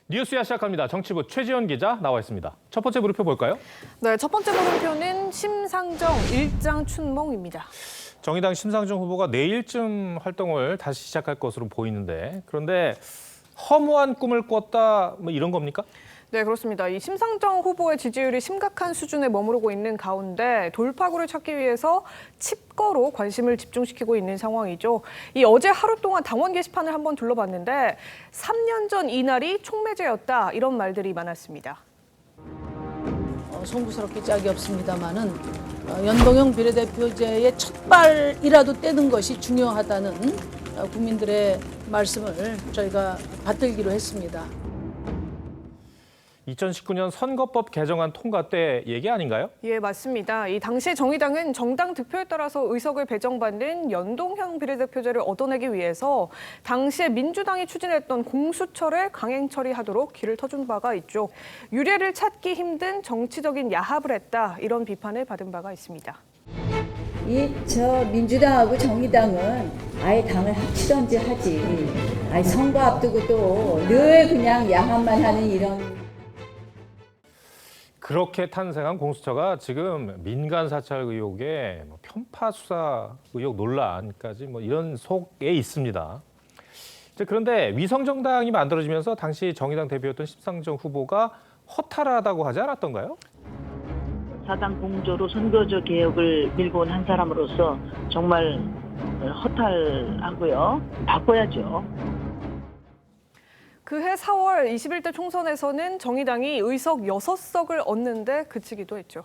뉴스야 시작합니다. 정치부 최지연 기자 나와 있습니다. 첫 번째 물음표 볼까요? 네, 첫 번째 물음표는 심상정 일장 춘몽입니다. 정의당 심상정 후보가 내일쯤 활동을 다시 시작할 것으로 보이는데 그런데 허무한 꿈을 꿨다 뭐 이런 겁니까? 네, 그렇습니다. 이 심상정 후보의 지지율이 심각한 수준에 머무르고 있는 가운데 돌파구를 찾기 위해서 칩거로 관심을 집중시키고 있는 상황이죠. 이 어제 하루 동안 당원 게시판을 한번 둘러봤는데 3년 전 이날이 촉매제였다 이런 말들이 많았습니다. 송구스럽게 짝이 없습니다마는 연동형 비례대표제의 첫 발이라도 떼는 것이 중요하다는 국민들의 말씀을 저희가 받들기로 했습니다. 2019년 선거법 개정안 통과 때 얘기 아닌가요? 예, 맞습니다. 이 당시 정의당은 정당 득표에 따라서 의석을 배정받는 연동형 비례대표제를 얻어내기 위해서 당시에 민주당이 추진했던 공수처를 강행 처리하도록 길을 터준 바가 있죠. 유례를 찾기 힘든 정치적인 야합을 했다 이런 비판을 받은 바가 있습니다. 저 민주당하고 정의당은 아예 당을 합치던지 하지. 아예 선거 앞두고 또 늘 그냥 야합만 하는 이런. 그렇게 탄생한 공수처가 지금 민간 사찰 의혹에 편파 수사 의혹 논란까지 이런 속에 있습니다. 그런데 위성 정당이 만들어지면서 당시 정의당 대표였던 심상정 후보가 허탈하다고 하지 않았던가요? 사당 공조로 선거제 개혁을 밀고 온 한 사람으로서 정말 허탈하고요. 바꿔야죠. 그해 4월 21대 총선에서는 정의당이 의석 6석을 얻는데 그치기도 했죠.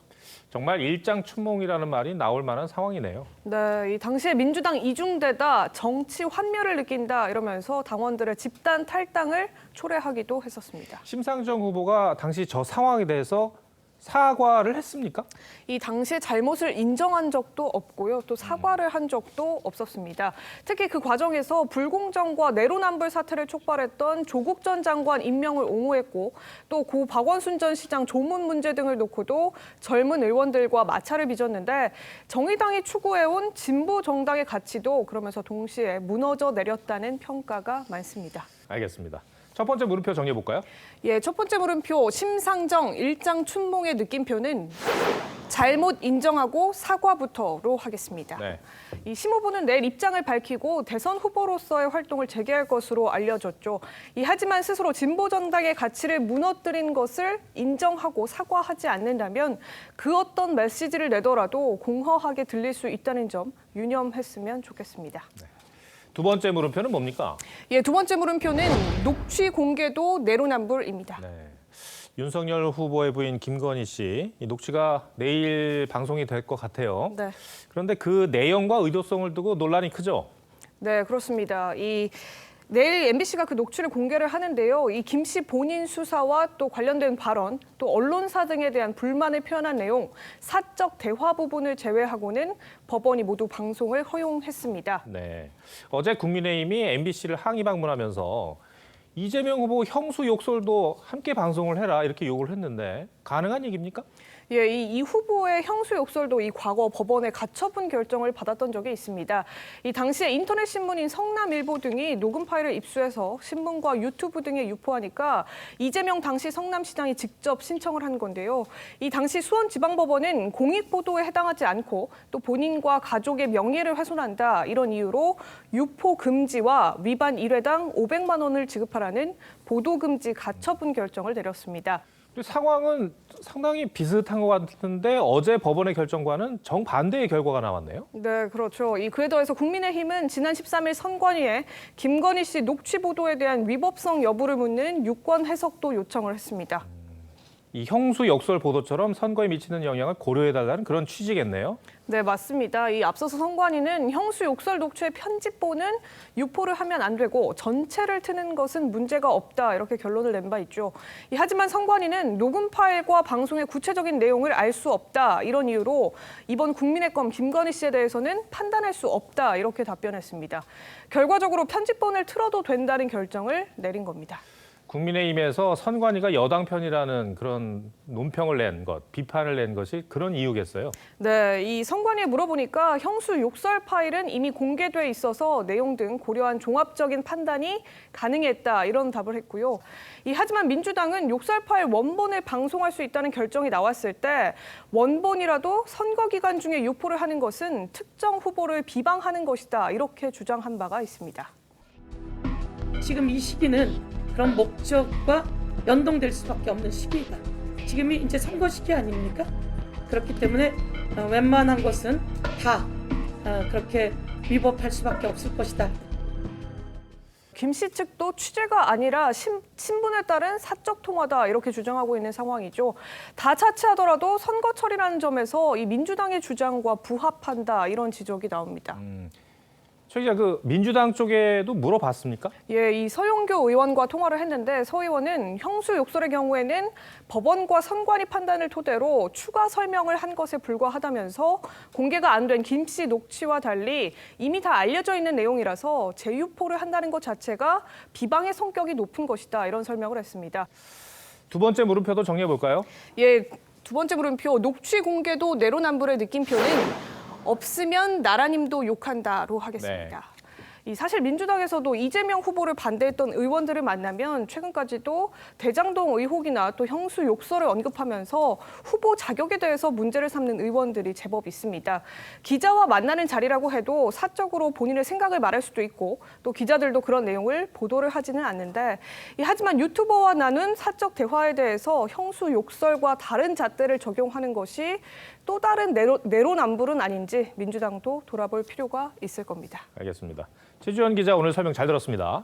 정말 일장춘몽이라는 말이 나올 만한 상황이네요. 네, 이 당시에 민주당 이중대다 정치 환멸을 느낀다 이러면서 당원들의 집단 탈당을 초래하기도 했었습니다. 심상정 후보가 당시 저 상황에 대해서 사과를 했습니까? 이 당시에 잘못을 인정한 적도 없고요. 또 사과를 한 적도 없었습니다. 특히 그 과정에서 불공정과 내로남불 사태를 촉발했던 조국 전 장관 임명을 옹호했고 또 고 박원순 전 시장 조문 문제 등을 놓고도 젊은 의원들과 마찰을 빚었는데 정의당이 추구해온 진보 정당의 가치도 그러면서 동시에 무너져 내렸다는 평가가 많습니다. 알겠습니다. 첫 번째 물음표 정리해 볼까요? 예, 첫 번째 물음표 심상정 일장 춘몽의 느낌표는 잘못 인정하고 사과부터로 하겠습니다. 네. 이 심 후보는 내일 입장을 밝히고 대선 후보로서의 활동을 재개할 것으로 알려졌죠. 하지만 스스로 진보 정당의 가치를 무너뜨린 것을 인정하고 사과하지 않는다면 그 어떤 메시지를 내더라도 공허하게 들릴 수 있다는 점 유념했으면 좋겠습니다. 네. 두 번째 물음표는 뭡니까? 예, 두 번째 물음표는 녹취 공개도 내로남불입니다. 네. 윤석열 후보의 부인 김건희 씨, 이 녹취가 내일 방송이 될 것 같아요. 네. 그런데 그 내용과 의도성을 두고 논란이 크죠? 네, 그렇습니다. 내일 MBC가 그 녹취를 공개를 하는데요. 이 김 씨 본인 수사와 또 관련된 발언, 또 언론사 등에 대한 불만을 표현한 내용, 사적 대화 부분을 제외하고는 법원이 모두 방송을 허용했습니다. 네. 어제 국민의힘이 MBC를 항의 방문하면서 이재명 후보 형수 욕설도 함께 방송을 해라 이렇게 요구를 했는데 가능한 얘기입니까? 예, 이 후보의 형수 욕설도 과거 법원의 가처분 결정을 받았던 적이 있습니다. 당시에 인터넷 신문인 성남일보 등이 녹음 파일을 입수해서 신문과 유튜브 등에 유포하니까 이재명 당시 성남시장이 직접 신청을 한 건데요. 당시 수원지방법원은 공익 보도에 해당하지 않고 또 본인과 가족의 명예를 훼손한다 이런 이유로 유포 금지와 위반 1회당 500만 원을 지급하라는 보도 금지 가처분 결정을 내렸습니다. 상황은 상당히 비슷한 것 같은데 어제 법원의 결정과는 정반대의 결과가 나왔네요. 네, 그렇죠. 그에 더해서 국민의힘은 지난 13일 선관위에 김건희 씨 녹취 보도에 대한 위법성 여부를 묻는 유권 해석도 요청을 했습니다. 이 형수 욕설 보도처럼 선거에 미치는 영향을 고려해달라는 그런 취지겠네요. 네, 맞습니다. 앞서서 선관위는 형수 욕설 녹취의 편집본은 유포를 하면 안 되고 전체를 트는 것은 문제가 없다 이렇게 결론을 낸 바 있죠. 하지만 선관위는 녹음 파일과 방송의 구체적인 내용을 알 수 없다 이런 이유로 이번 국민의 건 김건희 씨에 대해서는 판단할 수 없다 이렇게 답변했습니다. 결과적으로 편집본을 틀어도 된다는 결정을 내린 겁니다. 국민의힘에서 선관위가 여당 편이라는 그런 논평을 낸 것, 비판을 낸 것이 그런 이유겠어요. 네, 이 선관위에 물어보니까 형수 욕설 파일은 이미 공개돼 있어서 내용 등 고려한 종합적인 판단이 가능했다 이런 답을 했고요. 하지만 민주당은 욕설 파일 원본을 방송할 수 있다는 결정이 나왔을 때 원본이라도 선거 기간 중에 유포를 하는 것은 특정 후보를 비방하는 것이다 이렇게 주장한 바가 있습니다. 지금 이 시기는 그런 목적과 연동될 수밖에 없는 시기이다. 지금이 이제 선거 시기 아닙니까? 그렇기 때문에 웬만한 것은 다 그렇게 위법할 수밖에 없을 것이다. 김 씨 측도 취재가 아니라 신분에 따른 사적 통화다 이렇게 주장하고 있는 상황이죠. 다 차치하더라도 선거철이라는 점에서 이 민주당의 주장과 부합한다 이런 지적이 나옵니다. 최 기자, 그 민주당 쪽에도 물어봤습니까? 예, 이 서용교 의원과 통화를 했는데 서 의원은 형수 욕설의 경우에는 법원과 선관위 판단을 토대로 추가 설명을 한 것에 불과하다면서 공개가 안 된 김 씨 녹취와 달리 이미 다 알려져 있는 내용이라서 재유포를 한다는 것 자체가 비방의 성격이 높은 것이다 이런 설명을 했습니다. 두 번째 물음표도 정리해 볼까요? 예, 두 번째 물음표 녹취 공개도 내로남불의 느낌표는 없으면 나라님도 욕한다로 하겠습니다. 사실 민주당에서도 이재명 후보를 반대했던 의원들을 만나면 최근까지도 대장동 의혹이나 또 형수 욕설을 언급하면서 후보 자격에 대해서 문제를 삼는 의원들이 제법 있습니다. 기자와 만나는 자리라고 해도 사적으로 본인의 생각을 말할 수도 있고 또 기자들도 그런 내용을 보도를 하지는 않는데 하지만 유튜버와 나눈 사적 대화에 대해서 형수 욕설과 다른 잣대를 적용하는 것이 또 다른 내로남불은 아닌지 민주당도 돌아볼 필요가 있을 겁니다. 알겠습니다. 최주현 기자 오늘 설명 잘 들었습니다.